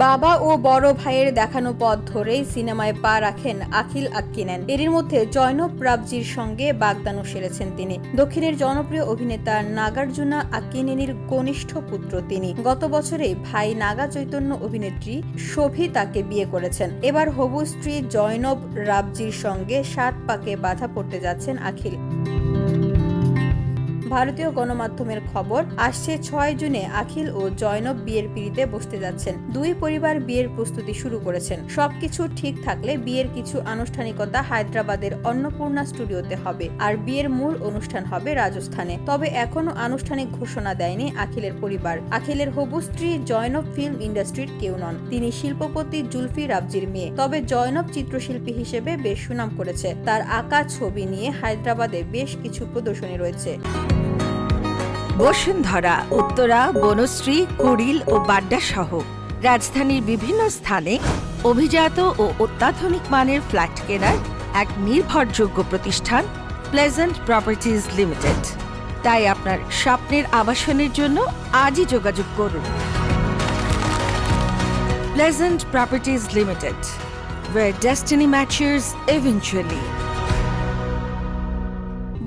বাবা ও বড় ভাইয়ের দেখানো পথ ধরেই সিনেমায় পা রাখেন আখিল আক্কিনেন। এরই মধ্যে জয়নব রাবজির সঙ্গে বাগদানও সেরেছেন তিনি। দক্ষিণের জনপ্রিয় অভিনেতা নাগার্জুনা আক্কিনেনির কনিষ্ঠ পুত্র তিনি। গত বছরেই ভাই নাগা চৈতন্য অভিনেত্রী শোভি তাকে বিয়ে করেছেন। এবার হবু স্ত্রী জয়নব রাবজির সঙ্গে ৭ পাকে বাধা পড়তে যাচ্ছেন আখিল। ভারতীয় গণমাধ্যমের খবর আসছে ৬ জুনে আখিল ও জয়নব বিয়ের পিঁড়িতে বসতে যাচ্ছেন। দুই পরিবার বিয়ের প্রস্তুতি শুরু করেছেন। সবকিছু ঠিক থাকলে বিয়ের কিছু আনুষ্ঠানিকতা হায়দ্রাবাদের অন্নপূর্ণা স্টুডিওতে হবে, আর বিয়ের মূল অনুষ্ঠান হবে রাজস্থানে। তবে এখনো আনুষ্ঠানিক ঘোষণা দেয়নি আখিলের পরিবার। আখিলের হবু স্ত্রী জয়নব ফিল্ম ইন্ডাস্ট্রির কেউ নন। তিনি শিল্পপতি জুলফি রাবজির মেয়ে। তবে জয়নব চিত্রশিল্পী হিসেবে বেশ সুনাম করেছে। তার আঁকা ছবি নিয়ে হায়দ্রাবাদে বেশ কিছু প্রদর্শনী রয়েছে। বসুন্ধরা, উত্তরা, বনশ্রী, কুড়িল ও বাড্ডা সহ রাজধানীর বিভিন্ন স্থানে অভিজাত ও অত্যাধুনিক মানের ফ্ল্যাট কেনার এক নির্ভরযোগ্য প্রতিষ্ঠান প্লেজেন্ট প্রপার্টিজ লিমিটেড। তাই আপনার স্বপ্নের আবাসনের জন্য আজই যোগাযোগ করুন। Pleasant properties limited, where destiny matches eventually.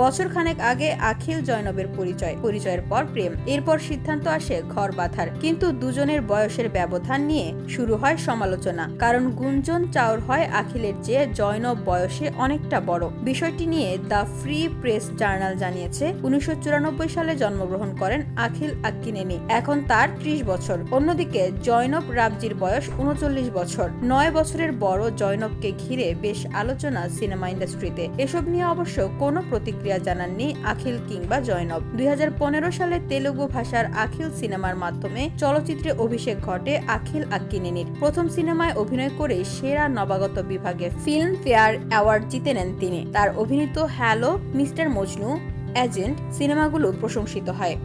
বছর খানেক আগে আখিল জয়নবের পরিচয়ের পর প্রেম, এরপর সিদ্ধান্ত আসে ঘর বাঁধার। কিন্তু দুজনের বয়সের ব্যবধান নিয়ে শুরু হয় সমালোচনা। কারণ গুঞ্জন চাউর হয় আখিলের চেয়ে জয়নব বয়সে অনেকটা বড়। বিষয়টি নিয়ে দ্য ফ্রি প্রেস জার্নাল জানিয়েছে ১৯৯৪ সালে জন্মগ্রহণ করেন আখিল আক্কিনেনি। এখন তার ৩০ বছর। অন্যদিকে জয়নব রাবজির বয়স ৩৯ বছর। ৯ বছরের বড় জয়নবকে ঘিরে বেশ আলোচনা সিনেমা ইন্ডাস্ট্রিতে। এসব নিয়ে অবশ্য কোনো প্রতিক্রিয়া জানাননি আখিল কিংবা জয়নব। ২০১৫ সালে তেলুগু ভাষার আখিল সিনেমার মাধ্যমে চলচ্চিত্রে অভিষেক ঘটে আখিল আক্কিনেনির। প্রথম সিনেমায় অভিনয় করে সেরা নবাগত বিভাগে ফিল্ম ফেয়ার অ্যাওয়ার্ড জিতে নেন তিনি। তার অভিনীত হ্যালো, মিস্টার মজনু, এজেন্ট সিনেমাগুলো প্রশংসিত হয়।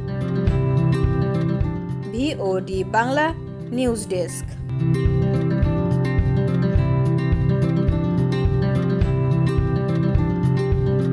VOD Bangla news desk.